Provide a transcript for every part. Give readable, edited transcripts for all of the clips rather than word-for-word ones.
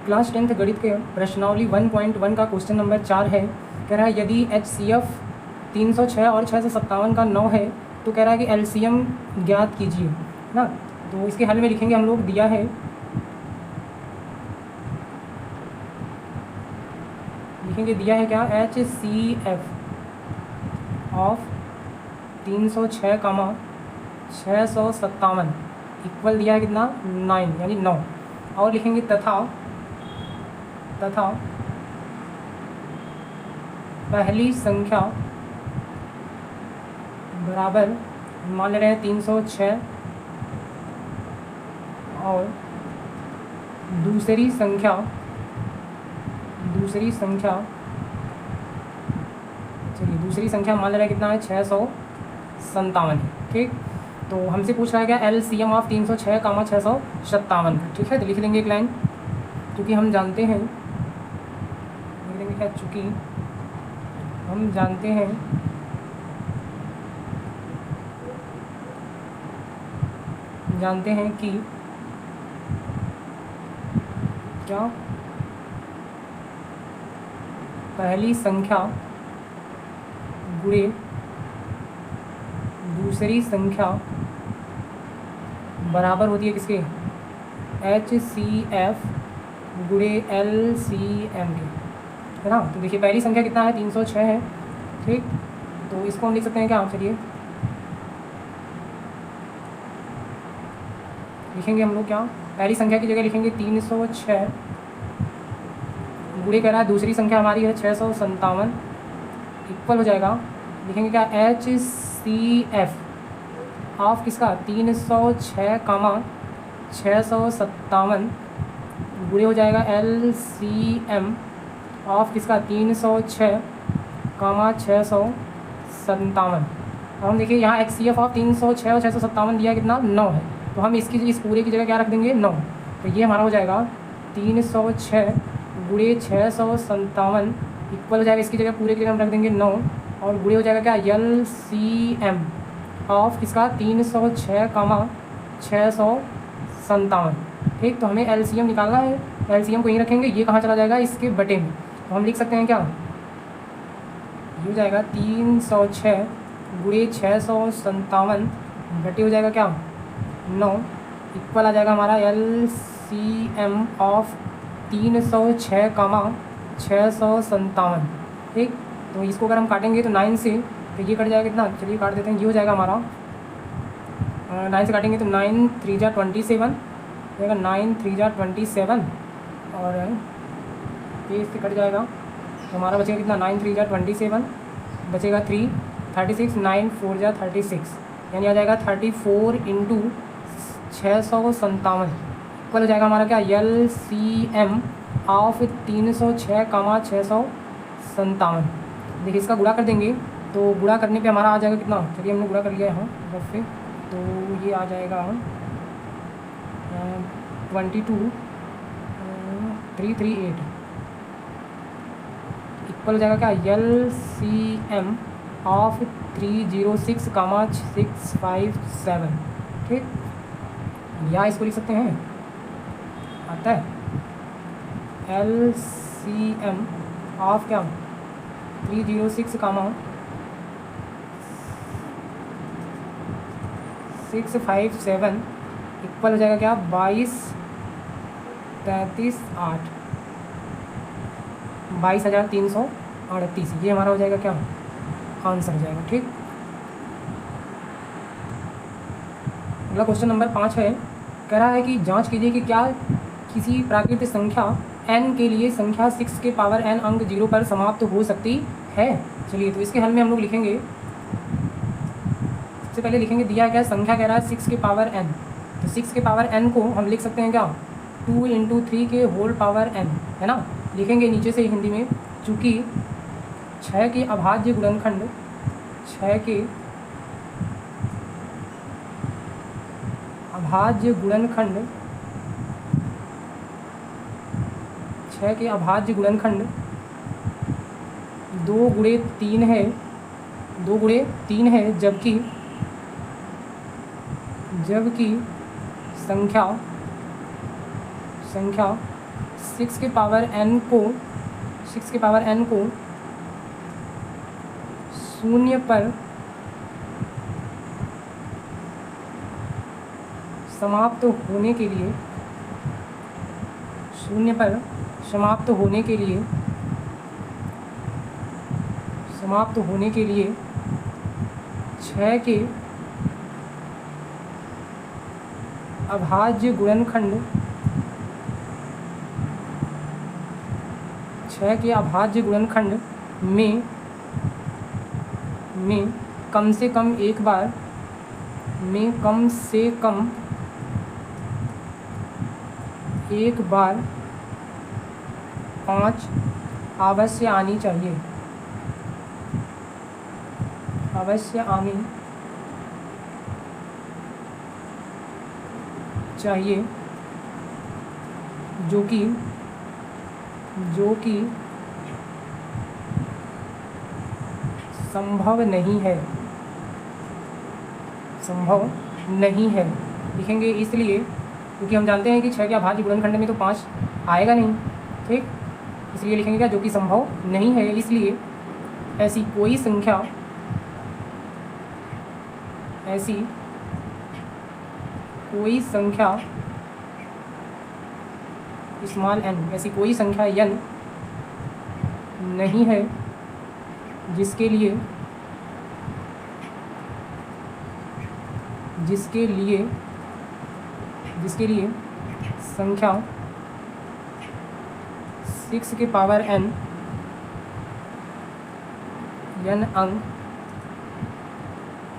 Class 10th गणित के प्रश्नावली 1.1 का क्वेश्चन नंबर 4 है। कह रहा है यदि HCF 306 और 657 का 9 है तो कह रहा है कि LCM ज्ञात कीजिए ना। तो इसके हल में लिखेंगे हम लोग, दिया है लिखेंगे दिया है क्या, HCF ऑफ 306 कामा 657 इक्वल दिया है कितना 9 यानी 9। और लिखेंगे तथा पहली संख्या बराबर मान ले रहे हैं 306 और दूसरी संख्या मान ले रहे हैं कितना है 657। ठीक, तो हमसे पूछ रहा है क्या LCM ऑफ 306 कामा 657। ठीक है, तो लिख देंगे एक लाइन, क्योंकि हम जानते हैं लिख देंगे क्या, चूँकि हम जानते हैं कि क्या पहली संख्या गुणे दूसरी संख्या बराबर होती है किसके, HCF गुणे LCM के, है ना। तो देखिए पहली संख्या कितना है 306 है। ठीक, तो इसको हम लिख सकते हैं क्या, चलिए लिखेंगे हम लोग क्या, पहली संख्या की जगह लिखेंगे 306 गुणे कह रहा है दूसरी संख्या हमारी है 657 इक्वल हो जाएगा, लिखेंगे क्या HCF ऑफ किसका 306 कामा 657 गुणे हो जाएगा LCM ऑफ किसका 306 कामा 657। अब हम देखिए यहाँ HCF ऑफ 306 और 657 दिया कितना 9 है, तो हम इस पूरे की जगह क्या रख देंगे 9। तो ये हमारा हो जाएगा 306 गुणे 657 इक्वल हो जाएगा, इसकी जगह पूरे की जगह हम रख देंगे 9 और गुणे हो जाएगा क्या LCM ऑफ किसका 306 कामा 657। ठीक, तो हमें LCM निकालना है, LCM को यहीं रखेंगे, ये कहाँ चला जाएगा इसके बटे में। तो हम लिख सकते हैं क्या, ये हो जाएगा 306 गुणे 657 बटे हो जाएगा क्या 9 इक्वल आ जाएगा हमारा LCM ऑफ 306 कामा 657। ठीक, तो इसको अगर हम काटेंगे तो 9 से तो ये कट जाएगा कितना, चलिए काट देते हैं, ये हो जाएगा हमारा 9 से काटेंगे तो 9 3 जा 27 जाएगा, 9 3 जा 27 और ये इससे कट जाएगा तो हमारा बचेगा कितना 9 3 जा 27 बचेगा 3 36 9 4 जा 36 यानी आ जाएगा 34 इंटू 657 इक्वल हो जाएगा हमारा क्या LCM ऑफ 306 कामा 657। देखिए इसका गुणा कर देंगे तो गुणा करने पे हमारा आ जाएगा कितना, चलिए हमने गुणा कर लिया है बस से, तो ये आ जाएगा 22338 इक्वल हो जाएगा क्या LCM ऑफ 306 कामा 657। ठीक, या इसको लिख सकते हैं, आता है LCM ऑफ क्या 306 कामा 657 इक्वल हो जाएगा क्या 22,338 ये हमारा हो जाएगा क्या आंसर हो जाएगा। ठीक, अगला क्वेश्चन नंबर 5 है। कह रहा है कि जांच कीजिए कि क्या किसी प्राकृतिक संख्या n के लिए संख्या 6 के पावर n अंक 0 पर समाप्त हो सकती है। चलिए तो इसके हल में हम लोग लिखेंगे, सबसे पहले लिखेंगे दिया है क्या, संख्या कह रहा है 6 के पावर n, तो 6 के पावर n को हम लिख सकते हैं क्या 2 × 3 के होल पावर n, है ना। लिखेंगे नीचे से हिंदी में, चूँकि 6 के अभाज्य गुणनखंड 6 के अभाज्य गुणनखंड 2 गुणे 3 है, 2 गुणे 3 है, जबकि 6 के पावर n को 0 पर समाप्त होने के लिए 6 के अभाज्य गुणनखंड में कम से कम एक बार 5 अवश्य आनी चाहिए, जो कि संभव नहीं है। लिखेंगे इसलिए क्योंकि हम जानते हैं कि 6 के अभाज्य गुणनखंड में तो 5 आएगा नहीं, ठीक। इसलिए लिखेंगे क्या, जो कि संभव नहीं है। इसलिए ऐसी कोई संख्या स्मॉल n, ऐसी कोई संख्या n नहीं है जिसके लिए संख्या 6 के पावर n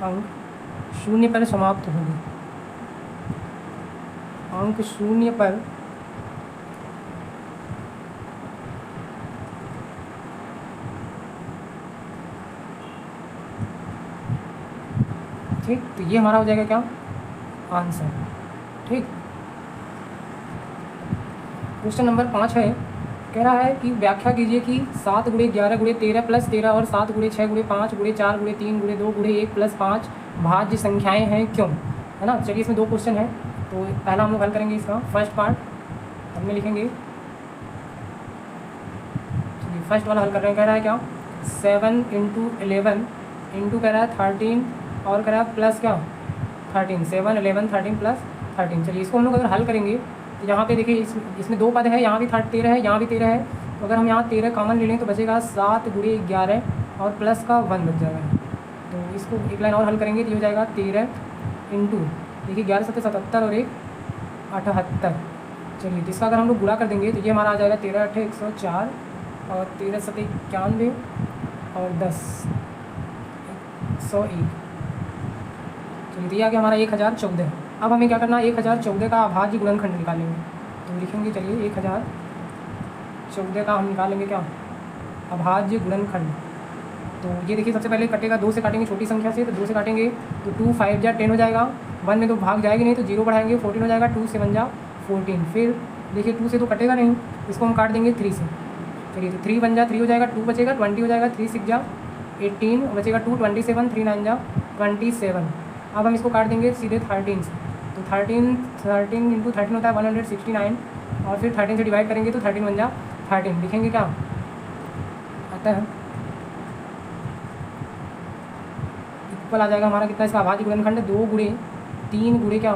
अंक 0 पर समाप्त होगी। अंक 0 पर ठीक। तो ये हमारा हो जाएगा क्या, आंसर, ठीक। क्वेश्चन नंबर 5 है, कह रहा है कि व्याख्या कीजिए कि 7 × 11 × 13 + 13 और 7 × 6 × 5 × 4 × 3 × 2 × 1 + 5 भाज्य संख्याएं हैं क्यों, है ना। चलिए इसमें 2 क्वेश्चन है, तो पहला हम लोग हल करेंगे इसका फर्स्ट पार्ट। हमने लिखेंगे, चलिए फर्स्ट वाला हल कर रहे हैं। कह रहा है क्या, 7 × 11 इंटू कह रहा है 13 और कह रहा है प्लस क्या 13, 7 11 13 + 13। चलिए इसको हम लोग अगर हल करेंगे तो यहाँ पे देखिए इसमें 2 पद है, यहाँ भी 13 है, यहाँ भी 13 है। तो अगर हम यहाँ 13 कॉमन ले लें तो बचेगा 7 × 11 और प्लस का 1 बच जाएगा। तो इसको एक लाइन और हल करेंगे तो ये हो जाएगा 13 इंटू, देखिए 11 7 77 और 1 78। चलिए तो इसका अगर हम लोग गुणा कर देंगे तो ये हमारा आ जाएगा 13 8 104 और 13 7 91 और 10 101। चलिए तो ये आ गया हमारा 1014। अब हमें क्या करना है, 1014 का अभाज्य गुणनखंड निकालेंगे। तो लिखेंगे, चलिए 1014 का हम निकालेंगे क्या, अभाज्य गुणनखंड। तो ये देखिए सबसे पहले कटेगा, 2 से काटेंगे छोटी संख्या से, तो 2 से काटेंगे तो 2 5 जा 10 हो जाएगा, 1 में तो भाग जाएगी नहीं तो 0 बढ़ाएंगे 14 हो जाएगा, 2 7 जा 14। फिर देखिए 2 से तो कटेगा नहीं, इसको हम काट देंगे 3 से। चलिए तो 3 1 जा 3 हो जाएगा, 2 बचेगा 20 हो जाएगा, 3 6 जा 18 बचेगा, 2 27 3 9 जा 27। अब हम इसको काट देंगे सीधे 13 से, तो 13 इंटू 13 होता है 169 और फिर 13 से डिवाइड करेंगे तो 13 1 जा 13। लिखेंगे क्या आता है, इक्वल आ जाएगा हमारा कितना, इसका अभाज्य गुणनखंड 2 × 3 × क्या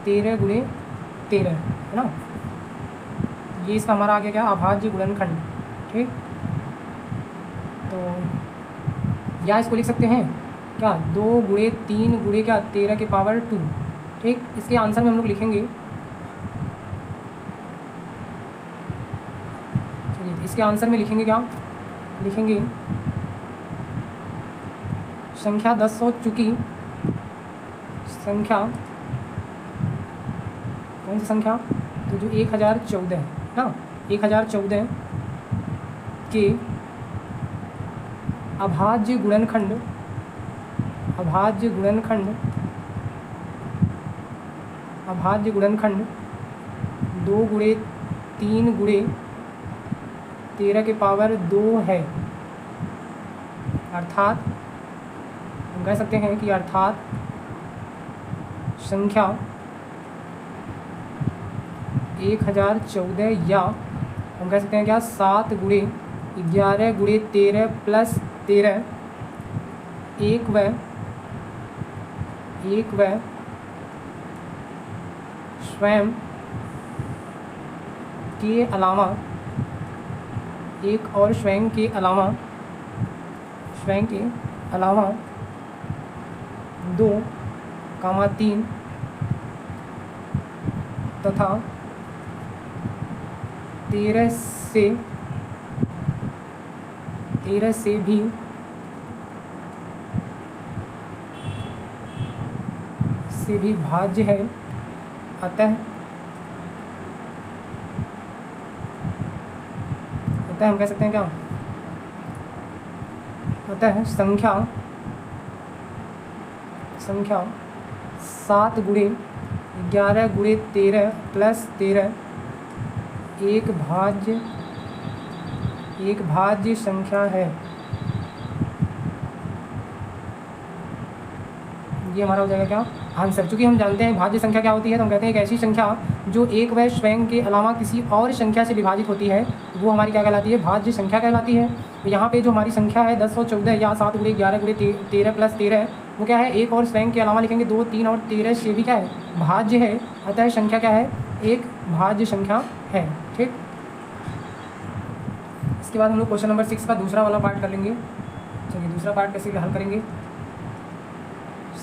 13 × 13 है ना। ये इसका हमारा आ गया क्या, अभाज्य गुणनखंड, ठीक। तो या इसको लिख सकते हैं क्या, 2 × 3 × क्या 13 के पावर 2, ठीक। इसके आंसर में हम लोग लिखेंगे, चलिए इसके आंसर में लिखेंगे क्या, लिखेंगे संख्या 10 हो चुकी, संख्या कौन सी संख्या, तो जो 1014 है ना, 1014 के अभाज्य गुणनखंड 2 × 3 × 13 के पावर 2 है। अर्थात हम कह सकते हैं कि अर्थात संख्या 1014 या हम कह सकते हैं क्या, 7 गुणे 11 गुणे 13 प्लस 13 एक व स्वयं के अलावा एक और स्वयं के अलावा 2, 3 तथा 13 से भी भाज्य है। अतः हम कह सकते हैं क्या, अतः संख्या 7 गुणे 11 गुणे 13 प्लस 13 एक भाज्य संख्या है। ये हमारा हो जाएगा क्या, आंसर। चूँकि हम जानते हैं भाज्य संख्या क्या होती है, तो हम कहते हैं एक ऐसी संख्या जो एक व स्वयं के अलावा किसी और संख्या से विभाजित होती है, वो हमारी क्या कहलाती है, भाज्य संख्या कहलाती है। तो यहाँ पे जो हमारी संख्या है 1014 या 7 गुणे 11 गुणे 13 प्लस 13, वो क्या है, एक और स्वयं के अलावा लिखेंगे 2, 3 और 13 से भी क्या है, भाज्य है। अतः संख्या क्या है, एक भाज्य संख्या है। ठीक, इसके बाद हम लोग क्वेश्चन नंबर 6 का दूसरा वाला पार्ट कर लेंगे। चलिए दूसरा पार्ट कैसे हल करेंगे,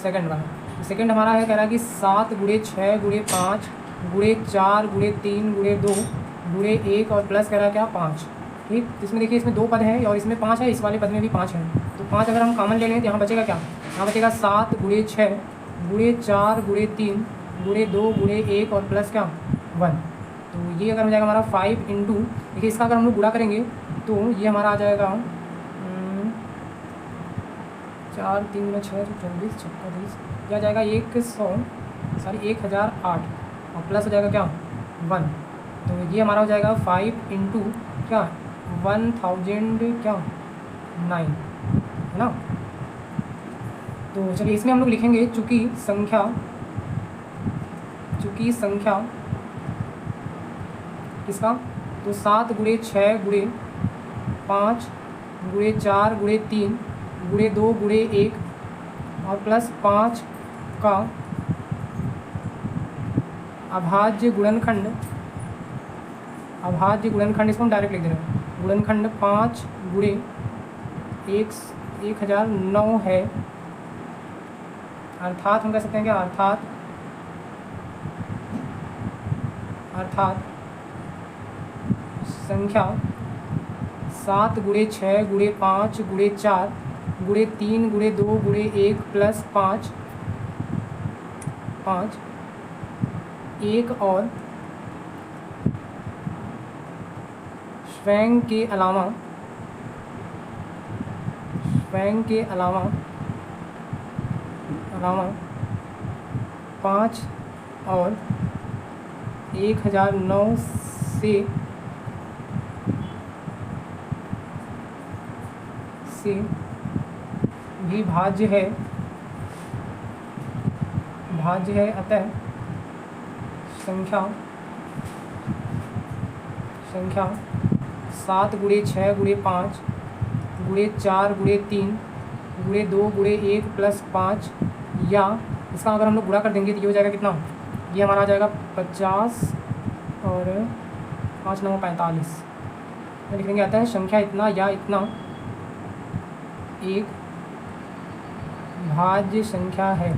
सेकंड वाला। सेकंड हमारा है, कह रहा है कि 7 गुणे 6 गुणे 5 गुणे 4 गुणे 3 गुणे 2 गुणे 1 और प्लस कह रहा है क्या, 5। ठीक, इसमें देखिए इसमें 2 पद है और इसमें 5 है, इस वाले पद में भी 5 है। तो 5 अगर हम कॉमन ले लें तो यहाँ बचेगा क्या, यहाँ बचेगा 7 गुणे 6 गुणे 4 गुणे 3 गुणे 2 गुणे 1 और प्लस क्या, 1। तो ये अगर हो जाएगा हमारा 5 इंटू, देखिए इसका अगर हम लोग गुणा करेंगे तो ये हमारा आ जाएगा 4 3 में 6 24 36, क्या जाएगा 1008 और प्लस हो जाएगा क्या, 1। तो ये हमारा हो जाएगा 5 इंटू क्या, 1000 क्या 9, है ना। तो चलिए इसमें हम लोग लिखेंगे चूँकि संख्या किसका, तो 7 गुणे 6 गुणे 5 गुणे 4 गुणे 3 गुणे 2 गुणे 1 और प्लस 5 का अभाज्य गुणनखंड, इसको हम डायरेक्ट लिख दे रहे हैं, गुणनखंड 5 गुणे 1009 है। अर्थात हम कह सकते हैं क्या, अर्थात संख्या 7 गुणे 6 गुणे 5 गुणे 4 गुणे 3 गुणे 2 गुणे 1 प्लस 5 एक और स्वयं के अलावा 5 और 1009 से भी भाज्य है। अतः संख्या 7 गुणे 6 गुणे 5 गुणे 4 गुणे 3 गुणे 2 गुणे 1 प्लस 5, या इसका अगर हम लोग गुणा कर देंगे तो ये हो जाएगा कितना, ये हमारा आ जाएगा 50 और 5 9 45, लिख देंगे। आता है संख्या इतना या इतना एक भाज्य संख्या है।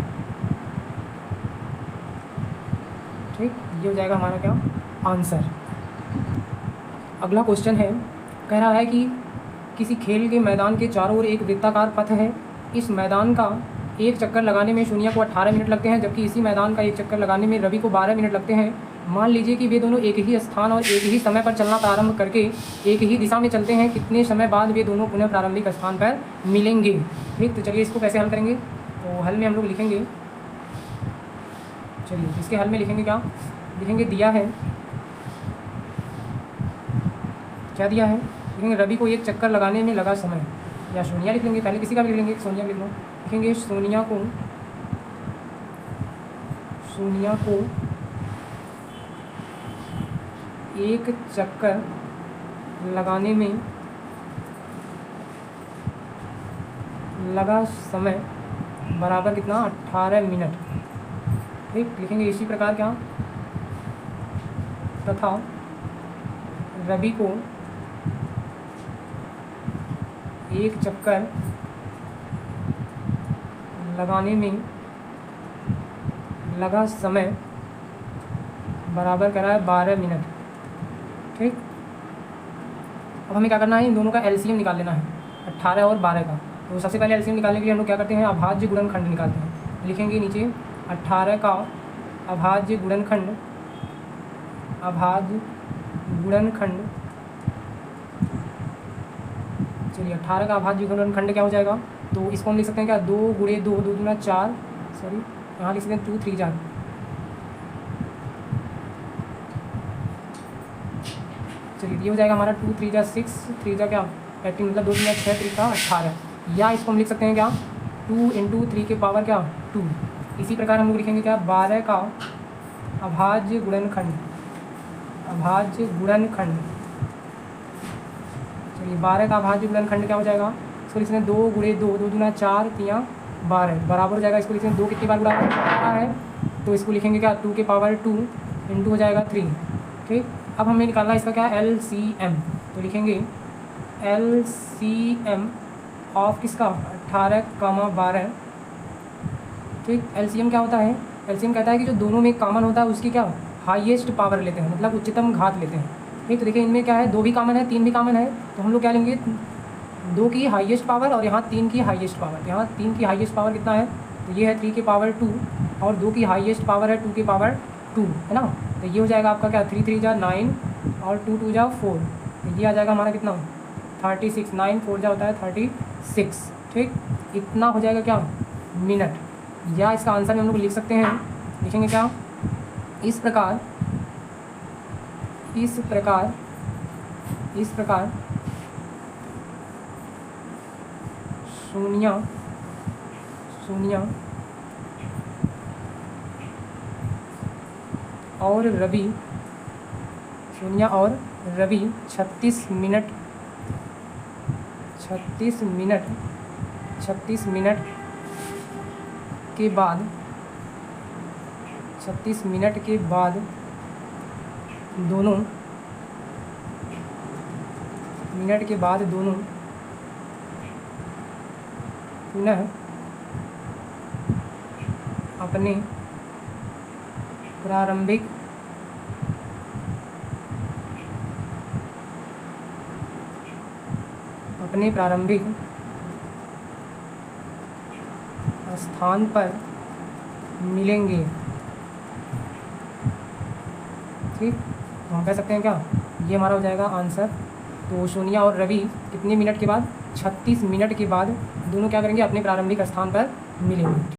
ठीक, ये हो जाएगा हमारा क्या, आंसर। अगला क्वेश्चन है, कह रहा है कि किसी खेल के मैदान के चारों ओर एक वृत्ताकार पथ है। इस मैदान का एक चक्कर लगाने में सोनिया को 18 मिनट लगते हैं, जबकि इसी मैदान का एक चक्कर लगाने में रवि को 12 मिनट लगते हैं। मान लीजिए कि वे दोनों एक ही स्थान और एक ही समय पर चलना प्रारंभ करके एक ही दिशा में चलते हैं। कितने समय बाद वे दोनों पुनः प्रारंभिक स्थान पर मिलेंगे। ठीक, तो चलिए इसको कैसे हल करेंगे। तो हल में हम लोग लिखेंगे, चलिए इसके हल में लिखेंगे क्या, लिखेंगे दिया है, क्या दिया है, लिखेंगे रवि को एक चक्कर लगाने में लगा समय, या सोनिया लिख लेंगे, पहले किसी का भी लिख लेंगे, सोनिया लिख लो, लिखेंगे सोनिया को एक चक्कर लगाने में लगा समय बराबर कितना 18 मिनट। ठीक, लिखेंगे इसी प्रकार क्या, तथा रवि को एक चक्कर लगाने में लगा समय बराबर करा है 12 मिनट। ठीक, अब हमें क्या करना है, इन दोनों का एलसीएम निकाल लेना है 18 और 12 का। तो सबसे पहले एलसीएम निकालने के लिए हम लोग क्या करते हैं, अभाज्य गुणनखंड निकालते हैं। लिखेंगे नीचे 18 का अभाज्य गुणनखंड, अभाज्य गुणनखंड, चलिए 18 का अभाज्य गुणनखंड क्या हो जाएगा, तो इसको हम लिख सकते हैं क्या, 2 गुणे 2, 2 दूना 4, सॉरी यहाँ लिख सकते हैं 2 3 4, चलिए ये हो जाएगा हमारा 2 3 जा 6, 3 जा क्या 18, मतलब 2 3 6 3 का 18। या इसको हम लिख सकते हैं क्या, 2 × 3 के पावर क्या 2। इसी प्रकार हम लोग लिखेंगे क्या, 12 का अभाज्य गुणनखंड, अभाज्य गुणनखंड, चलिए 12 का अभाज्य गुणनखंड क्या हो जाएगा, इसको लिखते हैं 2 गुणे 2, 2 दूना 4, 3 12 बराबर हो जाएगा। इसको लिखते हैं 2 कितनी बार गुणा है, तो इसको लिखेंगे क्या 2 के पावर 2 इंटू हो जाएगा 3। ठीक, अब हमें निकालना है इसका क्या, एलसीएम। तो लिखेंगे एलसीएम ऑफ किसका, 18, 12। ठीक, एलसीएम क्या होता है, एलसीएम कहता है कि जो दोनों में कॉमन होता है उसकी क्या हाईएस्ट पावर लेते हैं, मतलब उच्चतम घात लेते हैं। ठीक, तो देखिए इनमें क्या है, 2 भी कॉमन है 3 भी कॉमन है, तो हम लोग क्या लेंगे, 2 की हाईएस्ट पावर और यहाँ 3 की हाईएस्ट पावर। यहाँ 3 की हाईएस्ट पावर कितना है, तो ये है 3 के पावर 2 और 2 की हाईएस्ट पावर है 2 के पावर 2, है ना। तो ये हो जाएगा आपका क्या, 3 3 जा 9 और 2 2 जा 4, तो ये आ जाएगा हमारा कितना 36, 9 4 जा होता है 36। ठीक, इतना हो जाएगा क्या मिनट। या इसका आंसर में हम लोग लिख सकते हैं, लिखेंगे क्या, इस प्रकार इस प्रकार इस प्रकार सोनिया और रवि 36 मिनट के बाद 36 मिनट के बाद दोनों पुनः अपने प्रारंभिक स्थान पर मिलेंगे। ठीक, तो हम कह सकते हैं क्या, ये हमारा हो जाएगा आंसर। तो सोनिया और रवि कितने मिनट के बाद, 36 मिनट के बाद दोनों क्या करेंगे, अपने प्रारंभिक स्थान पर मिलेंगे।